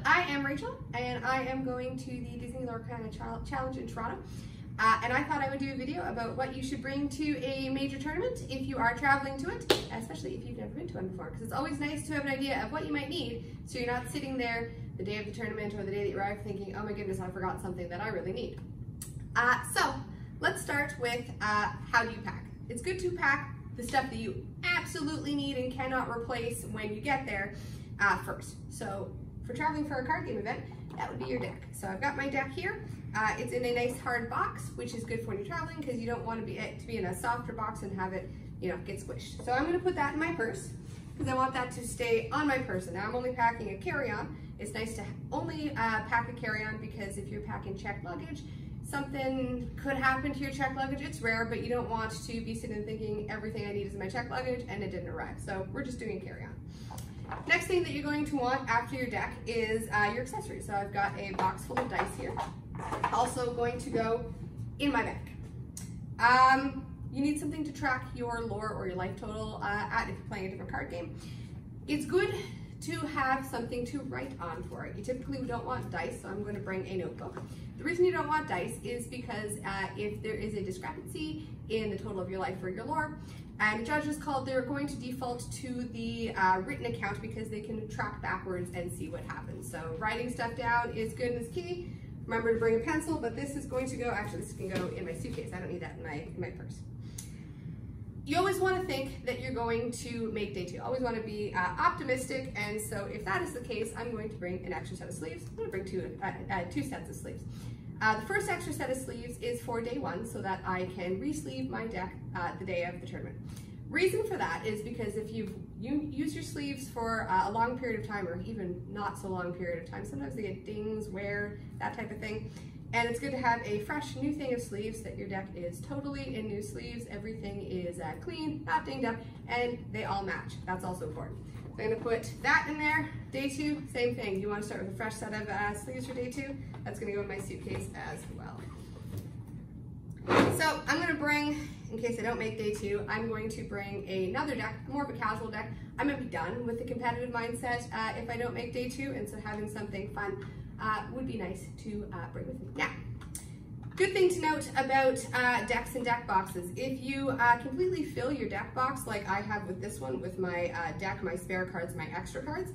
I am Rachel, and I am going to the Disney Lorcana Challenge in Toronto. And I thought I would do a video about what you should bring to a major tournament if you are traveling to it, especially if you've never been to one before, because it's always nice to have an idea of what you might need, so you're not sitting there the day of the tournament or the day that you arrive thinking, oh my goodness, I forgot something that I really need. So let's start with how do you pack. It's good to pack the stuff that you absolutely need and cannot replace when you get there first. So for traveling for a card game event, that would be your deck. So I've got my deck here. It's in a nice hard box, which is good for when you're traveling because you don't want it to be in a softer box and have it, get squished. So I'm going to put that in my purse because I want that to stay on my person. Now I'm only packing a carry-on. It's nice to only pack a carry-on because if you're packing checked luggage, something could happen to your checked luggage. It's rare, but you don't want to be sitting thinking everything I need is in my checked luggage and it didn't arrive. So we're just doing a carry-on. Next thing that you're going to want after your deck is your accessories. So I've got a box full of dice here. Also going to go in my bag. You need something to track your lore or your life total at if you're playing a different card game. It's good to have something to write on for it. You typically don't want dice, so I'm going to bring a notebook. The reason you don't want dice is because if there is a discrepancy in the total of your life or your lore, and the judges they're going to default to the written account because they can track backwards and see what happens. So writing stuff down is good and is key. Remember to bring a pencil, but this is going to go, actually this can go in my suitcase. I don't need that in my purse. You always want to think that you're going to make day 2. You always want to be optimistic, and so if that is the case, I'm going to bring an extra set of sleeves. I'm going to bring two sets of sleeves. The first extra set of sleeves is for day 1 so that I can re-sleeve my deck the day of the tournament. Reason for that is because if you use your sleeves for a long period of time or even not so long period of time, sometimes they get dings, wear, that type of thing. And it's good to have a fresh new thing of sleeves that your deck is totally in new sleeves. Everything is clean, not dinged up, and they all match. That's also important. So I'm gonna put that in there. Day 2, same thing. You wanna start with a fresh set of sleeves for day 2. That's gonna go in my suitcase as well. So I'm gonna bring, in case I don't make day 2, I'm going to bring another deck, more of a casual deck. I'm gonna be done with the competitive mindset if I don't make day 2, and so having something fun would be nice to bring with me. Now, good thing to note about decks and deck boxes. If you completely fill your deck box like I have with this one, with my deck, my spare cards, my extra cards,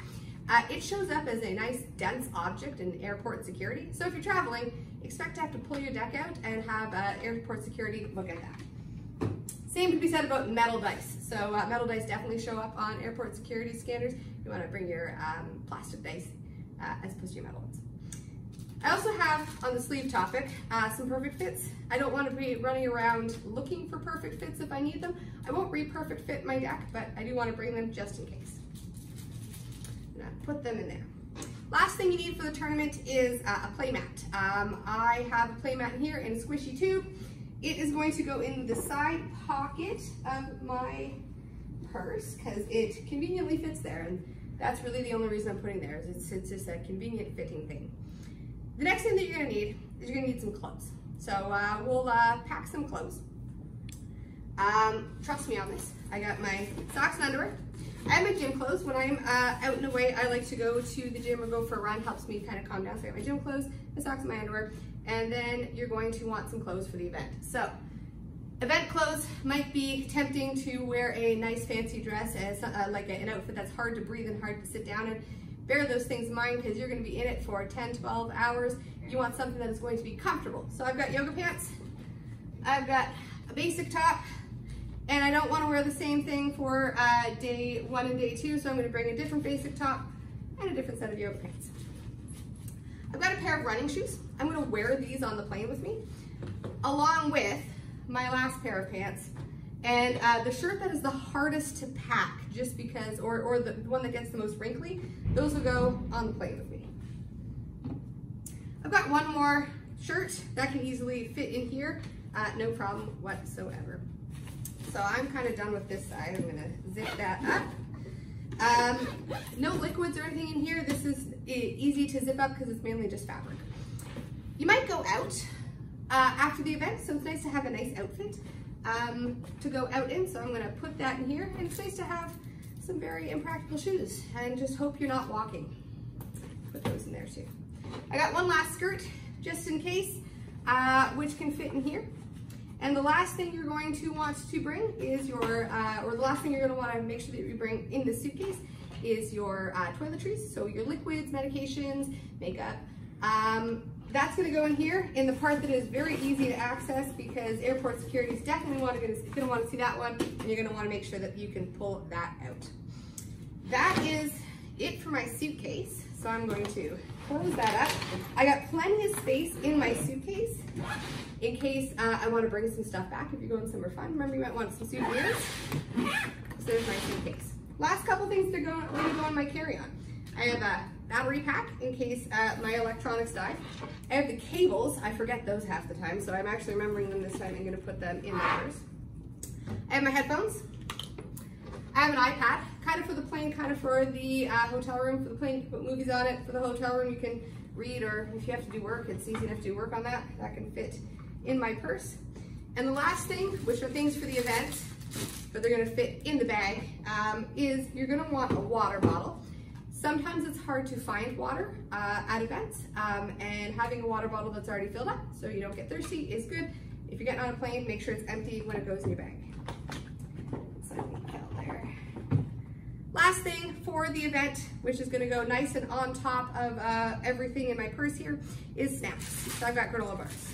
it shows up as a nice dense object in airport security. So if you're traveling, expect to have to pull your deck out and have airport security look at that. Same could be said about metal dice. So metal dice definitely show up on airport security scanners. You want to bring your plastic dice as opposed to your metal ones. I also have, on the sleeve topic, some perfect fits. I don't want to be running around looking for perfect fits if I need them. I won't re-perfect fit my deck, but I do want to bring them just in case. I'm going to put them in there. Last thing you need for the tournament is a play mat. I have a play mat here in a squishy tube. It is going to go in the side pocket of my purse because it conveniently fits there, and that's really the only reason I'm putting there, is it's just a convenient fitting thing. The next thing that you're gonna need is you're gonna need some clothes. So we'll pack some clothes. Trust me on this. I got my socks and underwear. I have my gym clothes. When I'm out and away, I like to go to the gym or go for a run. Helps me kind of calm down. So I got my gym clothes, my socks and my underwear. And then you're going to want some clothes for the event. So event clothes might be tempting to wear a nice fancy dress as like an outfit that's hard to breathe and hard to sit down in. Bear those things in mind because you're going to be in it for 10, 12 hours. You want something that is going to be comfortable. So I've got yoga pants, I've got a basic top, and I don't want to wear the same thing for day 1 and day 2, so I'm going to bring a different basic top and a different set of yoga pants. I've got a pair of running shoes. I'm going to wear these on the plane with me, along with my last pair of pants. And the shirt that is the hardest to pack, just because, or the one that gets the most wrinkly, those will go on the plane with me. I've got one more shirt that can easily fit in here, no problem whatsoever. So I'm kind of done with this side. I'm gonna zip that up. No liquids or anything in here. This is easy to zip up because it's mainly just fabric. You might go out after the event, so it's nice to have a nice outfit to go out in, so I'm going to put that in here, and it's nice to have some very impractical shoes and just hope you're not walking. Put those in there too. I got one last skirt just in case, which can fit in here. And the last thing you're going to want to bring is your, or the last thing you're going to want to make sure that you bring in the suitcase is your toiletries. So your liquids, medications, makeup. That's going to go in here in the part that is very easy to access, because airport security is definitely going to want to see that one, and you're going to want to make sure that you can pull that out. That is it for my suitcase. So I'm going to close that up. I got plenty of space in my suitcase in case I want to bring some stuff back if you're going somewhere fun. Remember, you might want some souvenirs. So there's my suitcase. Last couple things to go on my carry-on. I have a battery pack in case my electronics die. I have the cables. I forget those half the time, so I'm actually remembering them this time. I'm going to put them in my purse. I have my headphones. I have an iPad, kind of for the plane, kind of for the hotel room. For the plane, you can put movies on it. For the hotel room, you can read, or if you have to do work, it's easy enough to do work on that. That can fit in my purse. And the last thing, which are things for the event, but they're going to fit in the bag, is you're going to want a water bottle. Sometimes it's hard to find water at events, and having a water bottle that's already filled up so you don't get thirsty is good. If you're getting on a plane, make sure it's empty when it goes in your bag. Last thing for the event, which is going to go nice and on top of everything in my purse here, is snacks. So I've got granola bars.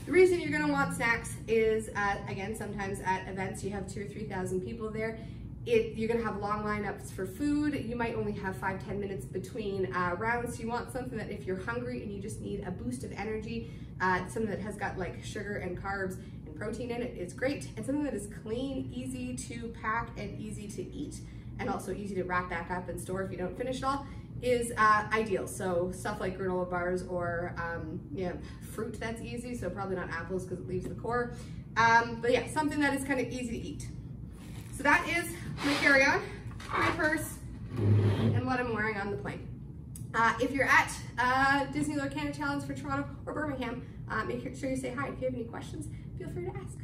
The reason you're going to want snacks is, again, sometimes at events you have 2,000 or 3,000 people there. You're going to have long lineups for food. You might only have 5-10 minutes between rounds. So you want something that if you're hungry and you just need a boost of energy, something that has got like sugar and carbs and protein in it is great. And something that is clean, easy to pack, and easy to eat, and also easy to wrap back up and store if you don't finish it all, is ideal. So stuff like granola bars, or fruit that's easy, so probably not apples because it leaves the core. But yeah, something that is kind of easy to eat. So that is my carry-on, my purse, and what I'm wearing on the plane. If you're at Disney Lorcana Challenge for Toronto or Birmingham, make sure you say hi. If you have any questions, feel free to ask.